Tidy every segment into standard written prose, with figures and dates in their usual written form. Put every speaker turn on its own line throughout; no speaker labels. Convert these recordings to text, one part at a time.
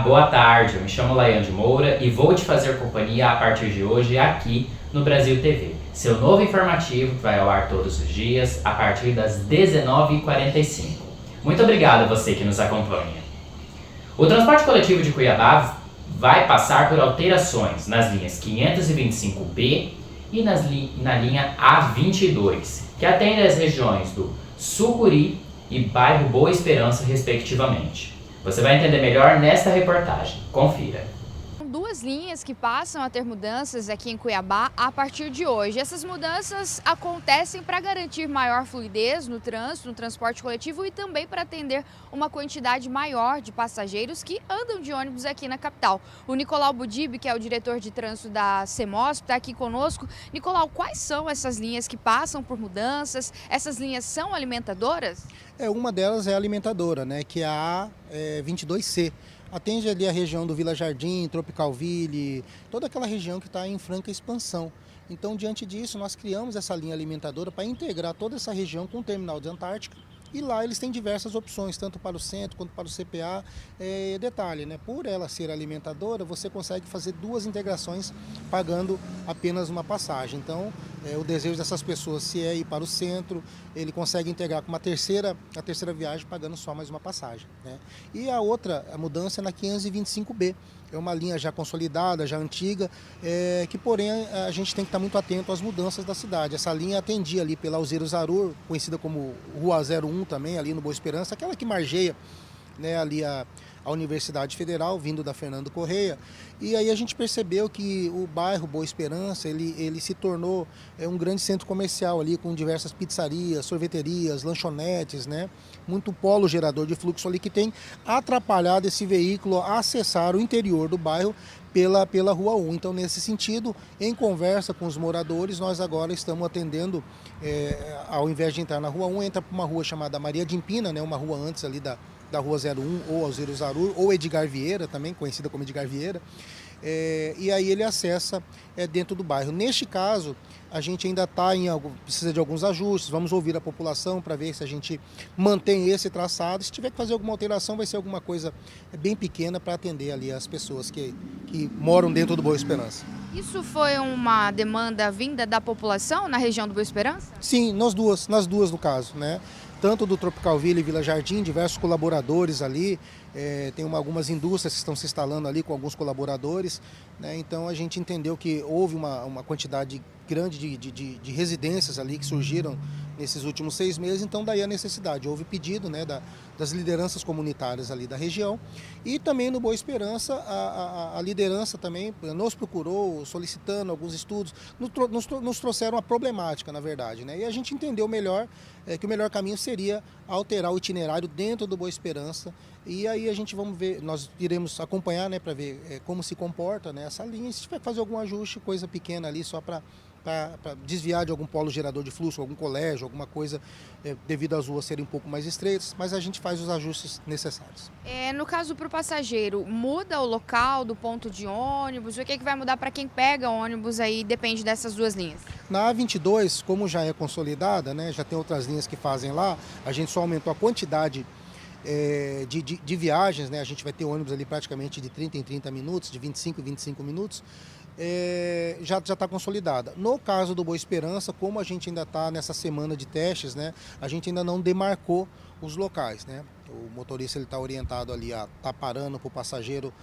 boa tarde, eu me chamo Laiane de Moura e vou te fazer companhia a partir de hoje aqui no Brasil TV, seu novo informativo que vai ao ar todos os dias a partir das 19h45. Muito obrigado a você que nos acompanha. O transporte coletivo de Cuiabá vai passar por alterações nas linhas 525B e na linha A22, que atende às regiões do Sucuri e bairro Boa Esperança, respectivamente. Você vai entender melhor nesta reportagem. Confira.
São duas linhas que passam a ter mudanças aqui em Cuiabá a partir de hoje. Essas mudanças acontecem para garantir maior fluidez no trânsito, no transporte coletivo e também para atender uma quantidade maior de passageiros que andam de ônibus aqui na capital. O Nicolau Budib, que é o diretor de trânsito da CEMOSP, está aqui conosco. Nicolau, quais são essas linhas que passam por mudanças? Essas linhas são alimentadoras?
Uma delas é a alimentadora, né, que é a A22C. Atende ali a região do Vila Jardim, Tropicalville, toda aquela região que está em franca expansão. Então, diante disso, nós criamos essa linha alimentadora para integrar toda essa região com o terminal de Antártica. E lá eles têm diversas opções, tanto para o centro quanto para o CPA. Detalhe, né? Por ela ser alimentadora, você consegue fazer duas integrações pagando apenas uma passagem. Então, o desejo dessas pessoas, se é ir para o centro, ele consegue integrar com a terceira viagem pagando só mais uma passagem, né? E a mudança é na 525B. É uma linha já consolidada, já antiga, que porém a gente tem que estar muito atento às mudanças da cidade. Essa linha atendia ali pela Alzira Zarur, conhecida como Rua 01 também, ali no Boa Esperança, aquela que margeia, né, ali a Universidade Federal, vindo da Fernando Correia. E aí a gente percebeu que o bairro Boa Esperança, ele se tornou um grande centro comercial ali, com diversas pizzarias, sorveterias, lanchonetes, né? Muito polo gerador de fluxo ali que tem atrapalhado esse veículo a acessar o interior do bairro pela Rua 1. Então, nesse sentido, em conversa com os moradores, nós agora estamos atendendo, ao invés de entrar na Rua 1, entra para uma rua chamada Maria de Impina, né? Uma rua antes ali da Rua 01, ou Alzira Zarur, ou Edgar Vieira, também conhecida como Edgar Vieira, e aí ele acessa dentro do bairro. Neste caso, a gente ainda precisa de alguns ajustes, vamos ouvir a população para ver se a gente mantém esse traçado. Se tiver que fazer alguma alteração, vai ser alguma coisa bem pequena para atender ali as pessoas que moram dentro do Boa Esperança.
Isso foi uma demanda vinda da população na região do Boa Esperança?
Sim, nas duas no caso, né? Tanto do Tropicalville e Vila Jardim, diversos colaboradores ali, tem algumas indústrias que estão se instalando ali com alguns colaboradores, né? Então a gente entendeu que houve uma quantidade grande de residências ali que surgiram nesses últimos 6 meses, então daí a necessidade. Houve pedido, né, das lideranças comunitárias ali da região, e também no Boa Esperança a liderança também nos procurou solicitando alguns estudos, nos trouxeram a problemática, na verdade, né? E a gente entendeu melhor que o melhor caminho seria alterar o itinerário dentro do Boa Esperança, e aí a gente vamos ver, nós iremos acompanhar, né, para ver como se comporta, né, essa linha, e se tiver que fazer algum ajuste, coisa pequena ali só para desviar de algum polo gerador de fluxo, algum colégio, alguma coisa, devido às ruas serem um pouco mais estreitas, mas a gente faz os ajustes necessários.
No caso para o passageiro, muda o local do ponto de ônibus? O que vai mudar para quem pega ônibus aí, depende dessas duas linhas?
Na A22, como já é consolidada, né, já tem outras linhas que fazem lá, a gente só aumentou a quantidade de viagens, né? A gente vai ter ônibus ali praticamente de 30 em 30 minutos, de 25 em 25 minutos, já está consolidada. No caso do Boa Esperança, como a gente ainda está nessa semana de testes, né, a gente ainda não demarcou os locais, né? O motorista está orientado ali a estar parando para o passageiro,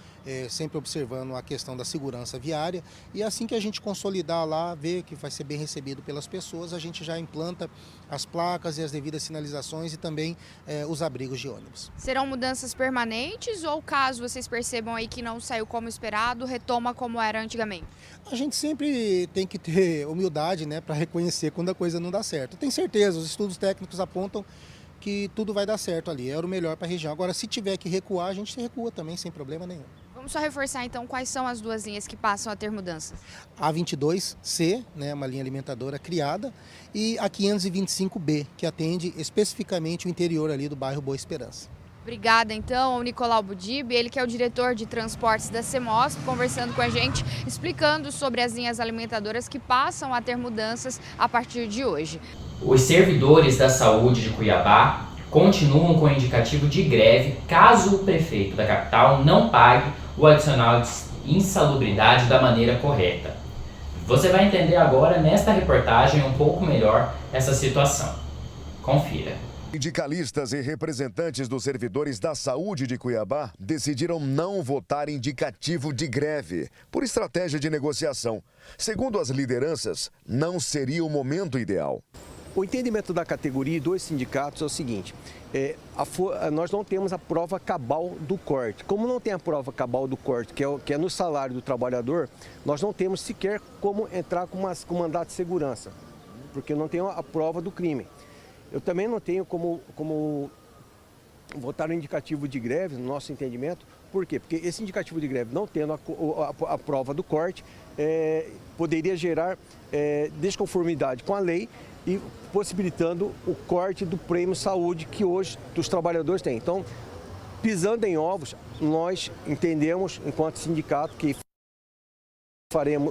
sempre observando a questão da segurança viária, e assim que a gente consolidar lá, ver que vai ser bem recebido pelas pessoas, a gente já implanta as placas e as devidas sinalizações e também os abrigos de ônibus.
Serão mudanças permanentes ou, caso vocês percebam aí que não saiu como esperado, retoma como era antigamente?
A gente sempre tem que ter humildade, né, para reconhecer quando a coisa não dá certo. Tem certeza, os estudos técnicos apontam que tudo vai dar certo ali, era o melhor para a região. Agora, se tiver que recuar, a gente recua também, sem problema nenhum.
Vamos só reforçar então quais são as duas linhas que passam a ter mudanças.
A 22C, né, uma linha alimentadora criada, e a 525B, que atende especificamente o interior ali do bairro Boa Esperança.
Obrigada, então, ao Nicolau Budib, ele que é o diretor de transportes da CEMOSP, conversando com a gente, explicando sobre as linhas alimentadoras que passam a ter mudanças a partir de hoje.
Os servidores da saúde de Cuiabá continuam com o indicativo de greve caso o prefeito da capital não pague o adicional de insalubridade da maneira correta. Você vai entender agora nesta reportagem um pouco melhor essa situação. Confira.
Sindicalistas e representantes dos servidores da saúde de Cuiabá decidiram não votar indicativo de greve por estratégia de negociação. Segundo as lideranças, não seria o momento ideal.
O entendimento da categoria e dos sindicatos é o seguinte, nós não temos a prova cabal do corte. Como não tem a prova cabal do corte, que é no salário do trabalhador, nós não temos sequer como entrar com mandato de segurança, porque não tem a prova do crime. Eu também não tenho como votar no indicativo de greve, no nosso entendimento. Por quê? Porque esse indicativo de greve, não tendo a prova do corte, poderia gerar desconformidade com a lei e possibilitando o corte do prêmio saúde que hoje os trabalhadores têm. Então, pisando em ovos, nós entendemos, enquanto sindicato, que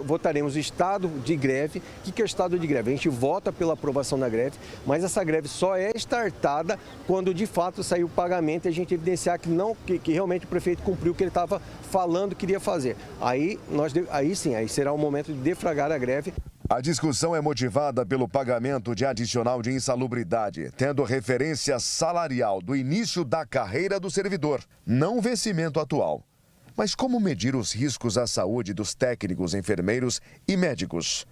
votaremos o estado de greve. O que é o estado de greve? A gente vota pela aprovação da greve, mas essa greve só é startada quando de fato sair o pagamento e a gente evidenciar que realmente o prefeito cumpriu o que ele estava falando que iria fazer. Aí será o momento de defragrar a greve.
A discussão é motivada pelo pagamento de adicional de insalubridade, tendo referência salarial do início da carreira do servidor, não o vencimento atual. Mas como medir os riscos à saúde dos técnicos, enfermeiros e médicos?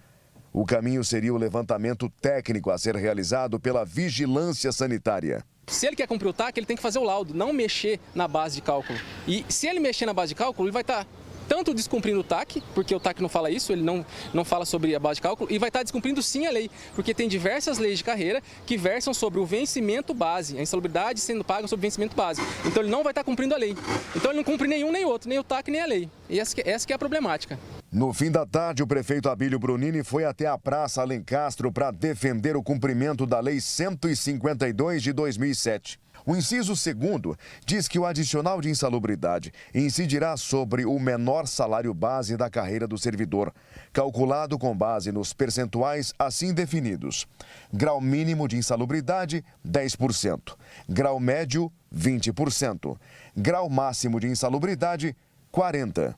O caminho seria o levantamento técnico a ser realizado pela vigilância sanitária.
Se ele quer cumprir o TAC, ele tem que fazer o laudo, não mexer na base de cálculo. E se ele mexer na base de cálculo, ele vai estar tanto descumprindo o TAC, porque o TAC não fala isso, ele não fala sobre a base de cálculo, e vai estar descumprindo sim a lei, porque tem diversas leis de carreira que versam sobre o vencimento base, a insalubridade sendo paga sobre o vencimento base. Então ele não vai estar cumprindo a lei. Então ele não cumpre nenhum nem outro, nem o TAC nem a lei. E essa que é a problemática.
No fim da tarde, o prefeito Abílio Brunini foi até a Praça Alencastro para defender o cumprimento da Lei 152 de 2007. O inciso 2º diz que o adicional de insalubridade incidirá sobre o menor salário base da carreira do servidor, calculado com base nos percentuais assim definidos. Grau mínimo de insalubridade, 10%. Grau médio, 20%. Grau máximo de insalubridade, 40%.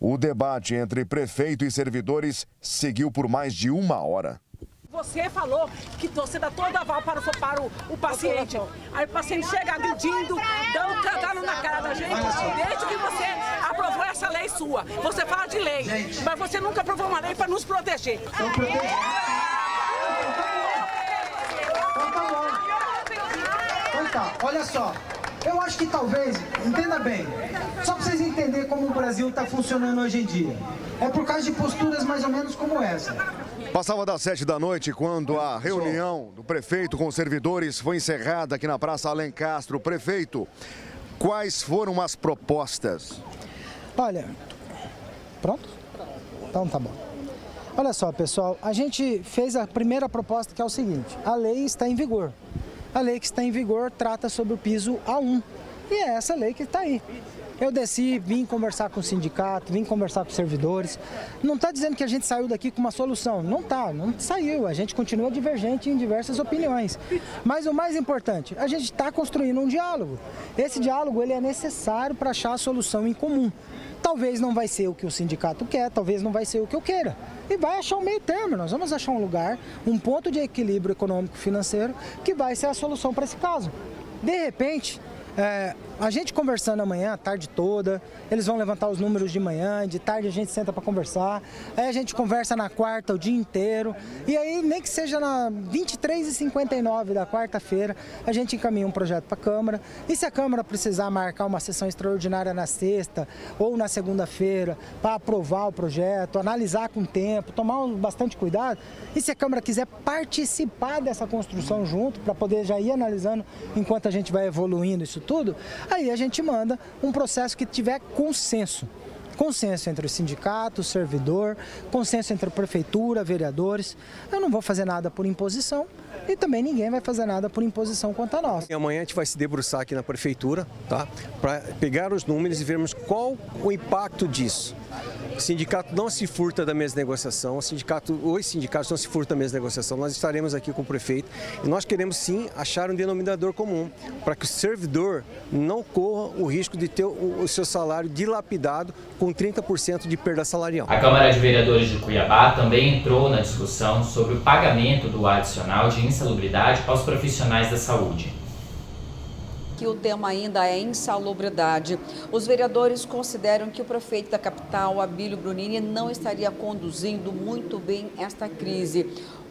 O debate entre prefeito e servidores seguiu por mais de 1 hora.
Você falou que você dá todo aval para o paciente. Aí o paciente chega agredindo, dando cantando na cara da gente. Desde que você aprovou essa lei sua. Você fala de lei, mas você nunca aprovou uma lei para nos proteger.
Então tá, olha só. Eu acho que talvez, entenda bem, só para vocês entenderem como o Brasil está funcionando hoje em dia. É por causa de posturas mais ou menos como essa.
Passava das 7 da noite quando a reunião do prefeito com os servidores foi encerrada aqui na Praça Alencastro. Prefeito, quais foram as propostas?
Olha, pronto? Então tá bom. Olha só, pessoal, a gente fez a primeira proposta, que é o seguinte: a lei está em vigor. A lei que está em vigor trata sobre o piso A1. E é essa lei que está aí. Eu desci, vim conversar com o sindicato, vim conversar com os servidores. Não está dizendo que a gente saiu daqui com uma solução. Não saiu. A gente continua divergente em diversas opiniões. Mas o mais importante, a gente está construindo um diálogo. Esse diálogo ele é necessário para achar a solução em comum. Talvez não vai ser o que o sindicato quer, talvez não vai ser o que eu queira. E vai achar um meio termo, nós vamos achar um lugar, um ponto de equilíbrio econômico-financeiro que vai ser a solução para esse caso. De repente, a gente conversando amanhã, a tarde toda, eles vão levantar os números de manhã, de tarde a gente senta para conversar, aí a gente conversa na quarta o dia inteiro, e aí nem que seja na 23h59 da quarta-feira, a gente encaminha um projeto para a Câmara, e se a Câmara precisar marcar uma sessão extraordinária na sexta ou na segunda-feira para aprovar o projeto, analisar com tempo, tomar bastante cuidado, e se a Câmara quiser participar dessa construção junto, para poder já ir analisando enquanto a gente vai evoluindo isso tudo, aí a gente manda um processo que tiver consenso. Consenso entre o sindicato, o servidor, consenso entre a prefeitura, vereadores. Eu não vou fazer nada por imposição e também ninguém vai fazer nada por imposição quanto a nós.
E amanhã a gente vai se debruçar aqui na prefeitura, tá? Para pegar os números e vermos qual o impacto disso. O sindicato não se furta da mesa de negociação, os sindicatos não se furtam da mesa de negociação. Nós estaremos aqui com o prefeito e nós queremos sim achar um denominador comum para que o servidor não corra o risco de ter o seu salário dilapidado com 30% de perda salarial.
A Câmara de Vereadores de Cuiabá também entrou na discussão sobre o pagamento do adicional de insalubridade aos profissionais da saúde.
Que o tema ainda é insalubridade. Os vereadores consideram que o prefeito da capital, Abílio Brunini, não estaria conduzindo muito bem esta crise.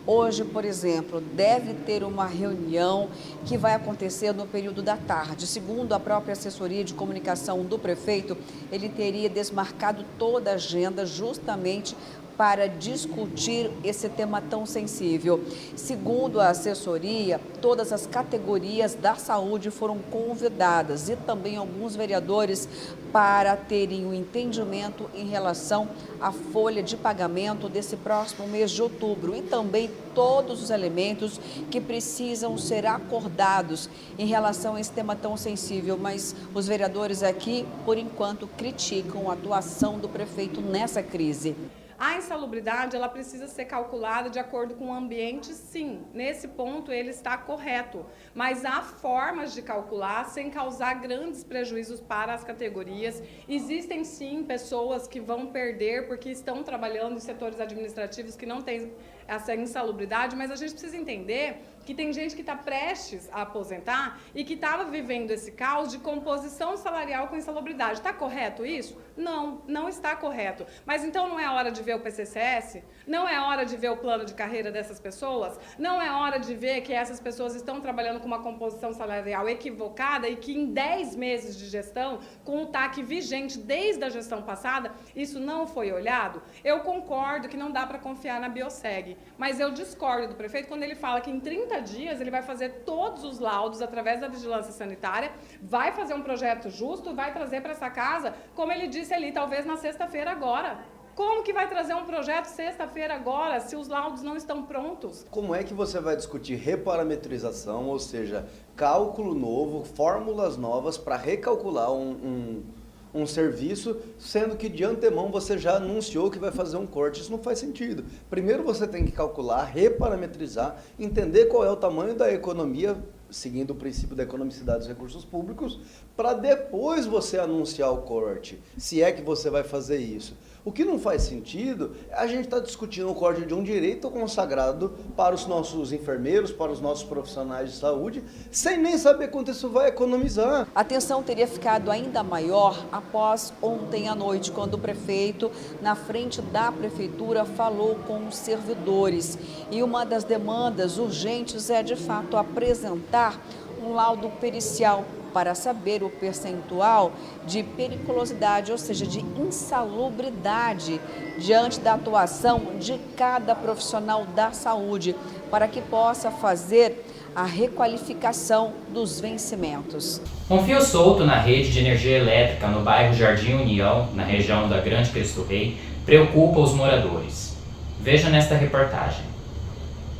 Hoje, por exemplo, deve ter uma reunião que vai acontecer no período da tarde. Segundo a própria assessoria de comunicação do prefeito, ele teria desmarcado toda a agenda justamente para discutir esse tema tão sensível. Segundo a assessoria, todas as categorias da saúde foram convidadas e também alguns vereadores para terem um entendimento em relação à folha de pagamento desse próximo mês de outubro e também todos os elementos que precisam ser acordados em relação a esse tema tão sensível. Mas os vereadores aqui, por enquanto, criticam a atuação do prefeito nessa crise.
A insalubridade, ela precisa ser calculada de acordo com o ambiente, sim. Nesse ponto, ele está correto. Mas há formas de calcular sem causar grandes prejuízos para as categorias. Existem, sim, pessoas que vão perder porque estão trabalhando em setores administrativos que não têm essa insalubridade, mas a gente precisa entender que tem gente que está prestes a aposentar e que estava vivendo esse caos de composição salarial com insalubridade. Está correto isso? Não, não está correto. Mas então não é hora de ver o PCCS? Não é hora de ver o plano de carreira dessas pessoas? Não é hora de ver que essas pessoas estão trabalhando com uma composição salarial equivocada e que em 10 meses de gestão, com o TAC vigente desde a gestão passada, isso não foi olhado? Eu concordo que não dá para confiar na Bioseg, mas eu discordo do prefeito quando ele fala que em 30 dias ele vai fazer todos os laudos através da vigilância sanitária, vai fazer um projeto justo, vai trazer para essa casa, como ele disse ali, talvez na sexta-feira agora. Como que vai trazer um projeto sexta-feira agora, se os laudos não estão prontos?
Como é que você vai discutir reparametrização, ou seja, cálculo novo, fórmulas novas para recalcular um serviço, sendo que de antemão você já anunciou que vai fazer um corte? Isso não faz sentido. Primeiro você tem que calcular, reparametrizar, entender qual é o tamanho da economia, seguindo o princípio da economicidade dos recursos públicos, para depois você anunciar o corte, se é que você vai fazer isso. O que não faz sentido é a gente estar discutindo o corte de um direito consagrado para os nossos enfermeiros, para os nossos profissionais de saúde, sem nem saber quanto isso vai economizar.
A tensão teria ficado ainda maior após ontem à noite, quando o prefeito, na frente da prefeitura, falou com os servidores. E uma das demandas urgentes é, de fato, apresentar um laudo pericial para saber o percentual de periculosidade, ou seja, de insalubridade diante da atuação de cada profissional da saúde, para que possa fazer a requalificação dos vencimentos.
Um fio solto na rede de energia elétrica no bairro Jardim União, na região da Grande Cristo Rei, preocupa os moradores. Veja nesta reportagem.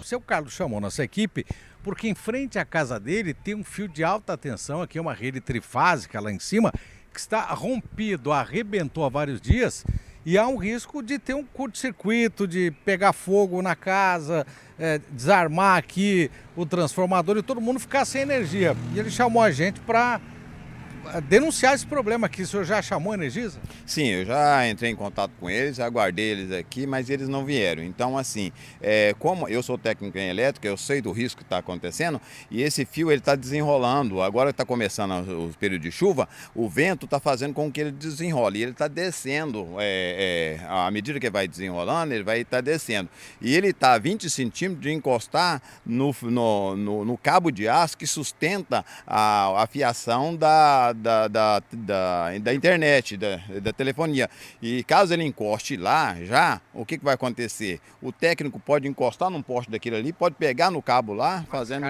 O seu Carlos chamou nossa equipe porque em frente à casa dele tem um fio de alta tensão, aqui uma rede trifásica lá em cima, que está rompido, arrebentou há vários dias e há um risco de ter um curto-circuito, de pegar fogo na casa, desarmar aqui o transformador e todo mundo ficar sem energia. E ele chamou a gente para denunciar esse problema aqui. O senhor já chamou a Energisa?
Sim, eu já entrei em contato com eles, aguardei eles aqui, mas eles não vieram. Então, assim, como eu sou técnico em elétrica, eu sei do risco que está acontecendo e esse fio ele está desenrolando. Agora está começando o período de chuva, o vento está fazendo com que ele desenrole e ele está descendo. À medida que vai desenrolando, ele vai estar descendo. E ele está a 20 centímetros de encostar no cabo de aço que sustenta a fiação da internet, da telefonia. E caso ele encoste lá, o que vai acontecer? O técnico pode encostar num poste daquele ali, pode pegar no cabo lá, fazendo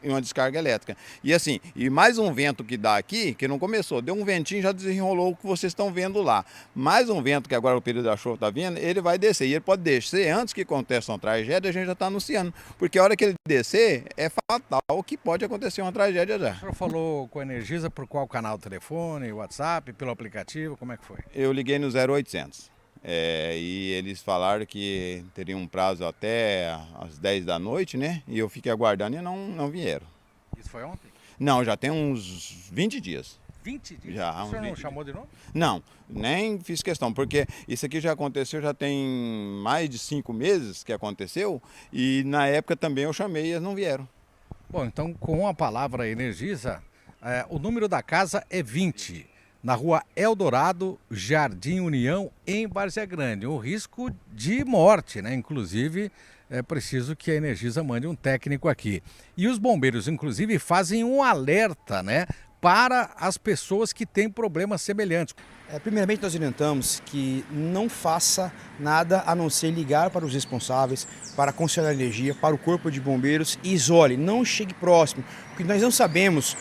uma descarga elétrica. E assim, e mais um vento que dá aqui, que não começou, deu um ventinho, já desenrolou o que vocês estão vendo lá. Mais um vento que agora o período da chuva está vindo, ele vai descer. E ele pode descer antes que aconteça uma tragédia, a gente já está anunciando. Porque a hora que ele descer, é fatal que pode acontecer uma tragédia já.
O senhor falou com a Energisa por qual canal? Telefone, WhatsApp, pelo aplicativo, como é que foi?
Eu liguei no 0800. E eles falaram que teria um prazo até às 10 da noite, né? E eu fiquei aguardando e não vieram.
Isso foi ontem?
Não, já tem uns 20 dias.
20 dias?
Já,
o senhor não chamou de novo?
Não, nem fiz questão, porque isso aqui já aconteceu, já tem mais de 5 meses que aconteceu, e na época também eu chamei e eles não vieram.
Bom, então com a palavra Energisa, o número da casa é 20. Na rua Eldorado, Jardim União, em Várzea Grande. Um risco de morte, né? Inclusive, é preciso que a Energisa mande um técnico aqui. E os bombeiros, inclusive, fazem um alerta, né? Para as pessoas que têm problemas semelhantes.
Primeiramente, nós orientamos que não faça nada a não ser ligar para os responsáveis, para a concessionária de energia, para o corpo de bombeiros e isole, não chegue próximo, porque nós não sabemos,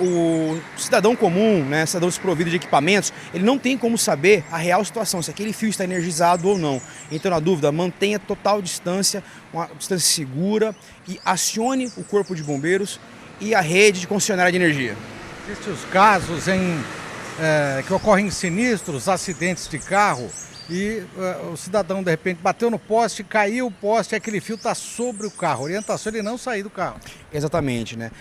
o cidadão comum, né, cidadão desprovido de equipamentos, ele não tem como saber a real situação, se aquele fio está energizado ou não. Então, na dúvida, mantenha total distância, uma distância segura e acione o corpo de bombeiros e a rede de concessionária de energia.
Existem os casos que ocorrem sinistros, acidentes de carro e o cidadão de repente bateu no poste, caiu o poste, aquele fio está sobre o carro. Orientação é ele não sair do carro.
Exatamente, né?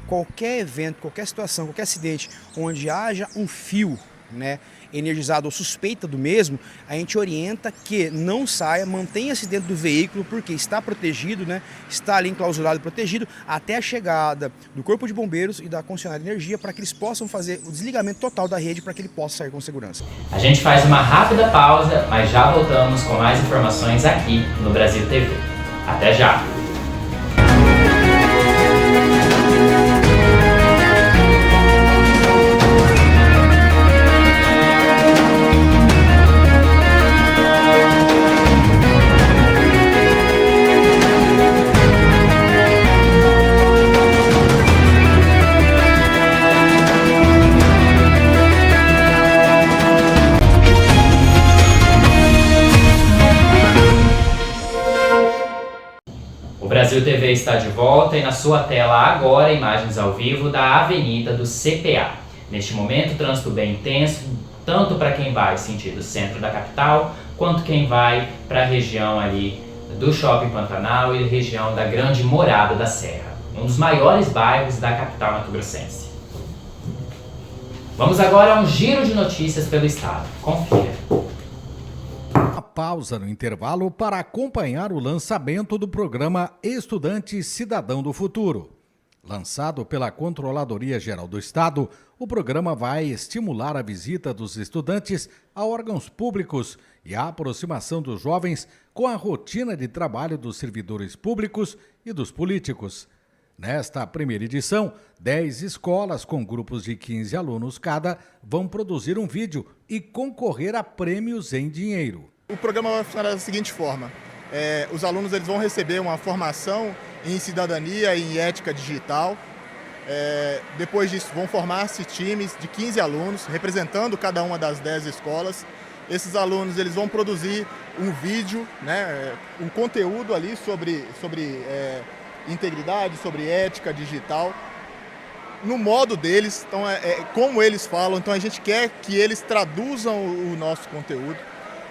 Qualquer evento, qualquer situação, qualquer acidente onde haja um fio, né, energizado ou suspeita do mesmo, a gente orienta que não saia, mantenha-se dentro do veículo, porque está protegido, né? Está ali enclausurado e protegido até a chegada do Corpo de Bombeiros e da concessionária de energia, para que eles possam fazer o desligamento total da rede, para que ele possa sair com segurança.
A gente faz uma rápida pausa, mas já voltamos com mais informações aqui no Brasil TV. Até já! O Brasil TV está de volta e na sua tela agora imagens ao vivo da Avenida do CPA. Neste momento o trânsito bem intenso, tanto para quem vai sentido centro da capital, quanto quem vai para a região ali do Shopping Pantanal e região da Grande Morada da Serra, um dos maiores bairros da capital mato-grossense. Vamos agora a um giro de notícias pelo estado. Confira.
Pausa no intervalo para acompanhar o lançamento do programa Estudante Cidadão do Futuro. Lançado pela Controladoria Geral do Estado, o programa vai estimular a visita dos estudantes a órgãos públicos e a aproximação dos jovens com a rotina de trabalho dos servidores públicos e dos políticos. Nesta primeira edição, 10 escolas com grupos de 15 alunos cada vão produzir um vídeo e concorrer a prêmios em dinheiro.
O programa vai funcionar da seguinte forma: os alunos eles vão receber uma formação em cidadania e em ética digital. Depois disso, vão formar-se times de 15 alunos, representando cada uma das 10 escolas. Esses alunos eles vão produzir um vídeo, né, um conteúdo ali sobre integridade, sobre ética digital, no modo deles, então como eles falam. Então a gente quer que eles traduzam o nosso conteúdo.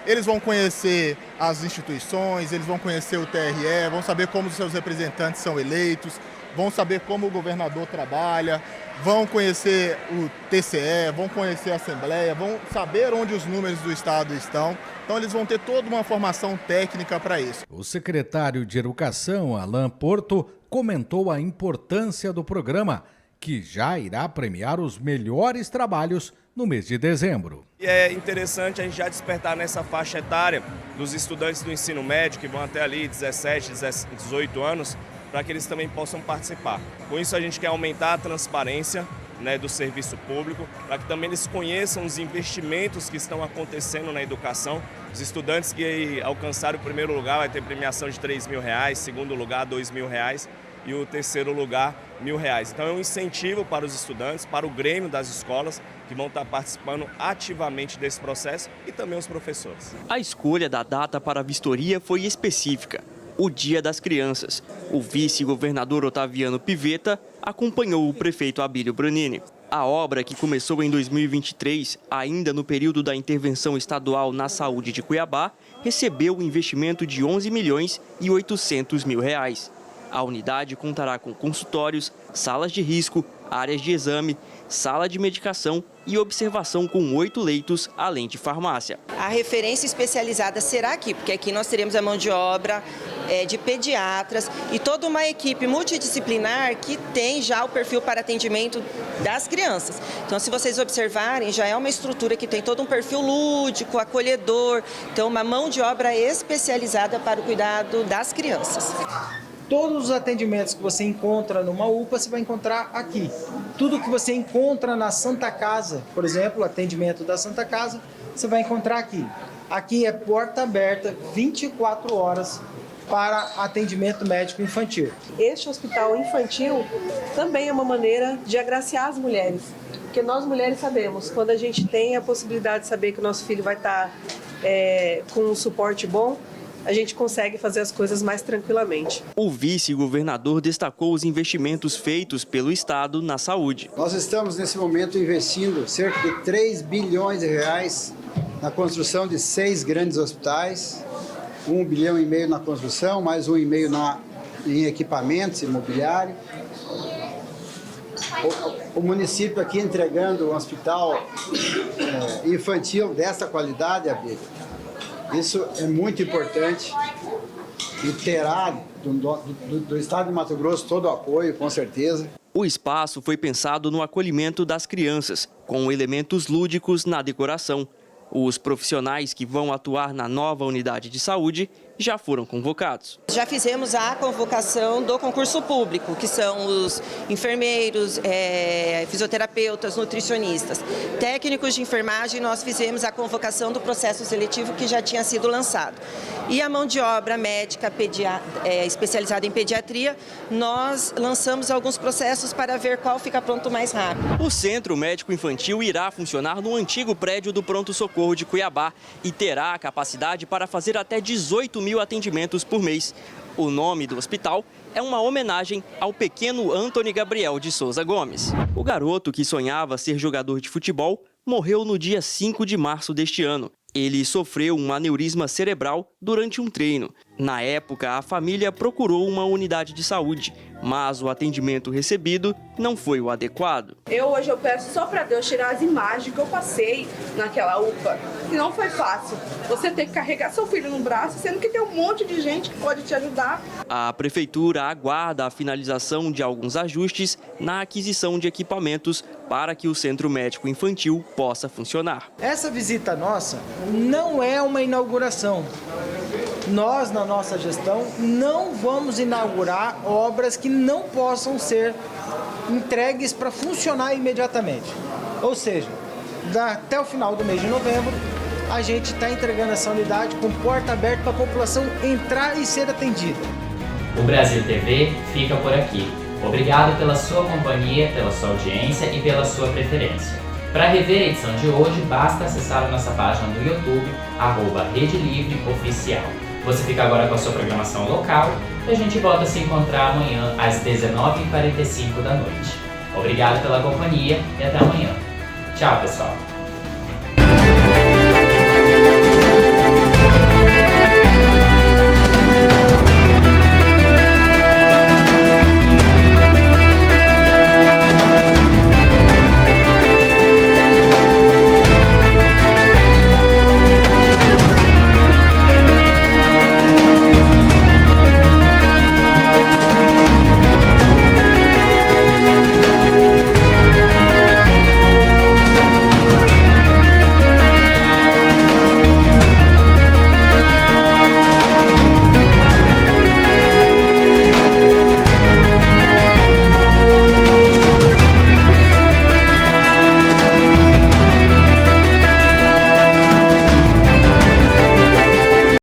Eles vão conhecer as instituições, eles vão conhecer o TRE, vão saber como os seus representantes são eleitos, vão saber como o governador trabalha, vão conhecer o TCE, vão conhecer a Assembleia, vão saber onde os números do Estado estão. Então eles vão ter toda uma formação técnica para isso.
O secretário de Educação, Alain Porto, comentou a importância do programa, que já irá premiar os melhores trabalhos no mês de dezembro.
É interessante a gente já despertar nessa faixa etária dos estudantes do ensino médio, que vão até ali 17, 18 anos, para que eles também possam participar. Com isso a gente quer aumentar a transparência, né, do serviço público, para que também eles conheçam os investimentos que estão acontecendo na educação. Os estudantes que alcançarem o primeiro lugar vai ter premiação de R$3.000, segundo lugar R$2.000 e o terceiro lugar R$1.000. Então é um incentivo para os estudantes, para o grêmio das escolas, que vão estar participando ativamente desse processo, e também os professores.
A escolha da data para a vistoria foi específica: o Dia das Crianças. O vice-governador Otaviano Pivetta acompanhou o prefeito Abílio Brunini. A obra, que começou em 2023, ainda no período da intervenção estadual na saúde de Cuiabá, recebeu um investimento de R$ 11.800.000. A unidade contará com consultórios, salas de risco, áreas de exame, sala de medicação e observação com 8 leitos, além de farmácia.
A referência especializada será aqui, porque aqui nós teremos a mão de obra de pediatras e toda uma equipe multidisciplinar que tem já o perfil para atendimento das crianças. Então, se vocês observarem, já é uma estrutura que tem todo um perfil lúdico, acolhedor, então uma mão de obra especializada para o cuidado das crianças.
Todos os atendimentos que você encontra numa UPA, você vai encontrar aqui. Tudo que você encontra na Santa Casa, por exemplo, o atendimento da Santa Casa, você vai encontrar aqui. Aqui é porta aberta 24 horas para atendimento médico infantil.
Este hospital infantil também é uma maneira de agraciar as mulheres, porque nós mulheres sabemos, quando a gente tem a possibilidade de saber que o nosso filho vai estar com um suporte bom, a gente consegue fazer as coisas mais tranquilamente.
O vice-governador destacou os investimentos feitos pelo Estado na saúde.
Nós estamos, nesse momento, investindo cerca de 3 bilhões de reais na construção de 6 grandes hospitais, 1,5 bilhão na construção, mais 1,5 bilhão em equipamentos imobiliários. O município aqui entregando um hospital infantil dessa qualidade, Abílio. Isso é muito importante e terá do Estado de Mato Grosso todo o apoio, com certeza.
O espaço foi pensado no acolhimento das crianças, com elementos lúdicos na decoração. Os profissionais que vão atuar na nova unidade de saúde já foram convocados.
Já fizemos a convocação do concurso público, que são os enfermeiros, fisioterapeutas, nutricionistas. Técnicos de enfermagem, nós fizemos a convocação do processo seletivo que já tinha sido lançado. E a mão de obra médica especializada em pediatria, nós lançamos alguns processos para ver qual fica pronto mais rápido.
O Centro Médico Infantil irá funcionar no antigo prédio do Pronto-Socorro de Cuiabá e terá a capacidade para fazer até 18 mil atendimentos por mês. O nome do hospital é uma homenagem ao pequeno Antony Gabriel de Souza Gomes. O garoto, que sonhava ser jogador de futebol, morreu no dia 5 de março deste ano. Ele sofreu um aneurisma cerebral durante um treino. Na época, a família procurou uma unidade de saúde, mas o atendimento recebido não foi o adequado.
Hoje eu peço só para Deus tirar as imagens que eu passei naquela UPA. E não foi fácil. Você ter que carregar seu filho no braço, sendo que tem um monte de gente que pode te ajudar.
A prefeitura aguarda a finalização de alguns ajustes na aquisição de equipamentos para que o Centro Médico Infantil possa funcionar.
Essa visita nossa não é uma inauguração. Nós, na nossa gestão, não vamos inaugurar obras que não possam ser entregues para funcionar imediatamente. Ou seja, até o final do mês de novembro, a gente está entregando essa unidade com porta aberta para a população entrar e ser atendida.
O Brasil TV fica por aqui. Obrigado pela sua companhia, pela sua audiência e pela sua preferência. Para rever a edição de hoje, basta acessar a nossa página no YouTube, @Rede Livre Oficial. Você fica agora com a sua programação local e a gente volta a se encontrar amanhã às 19h45 da noite. Obrigado pela companhia e até amanhã. Tchau, pessoal!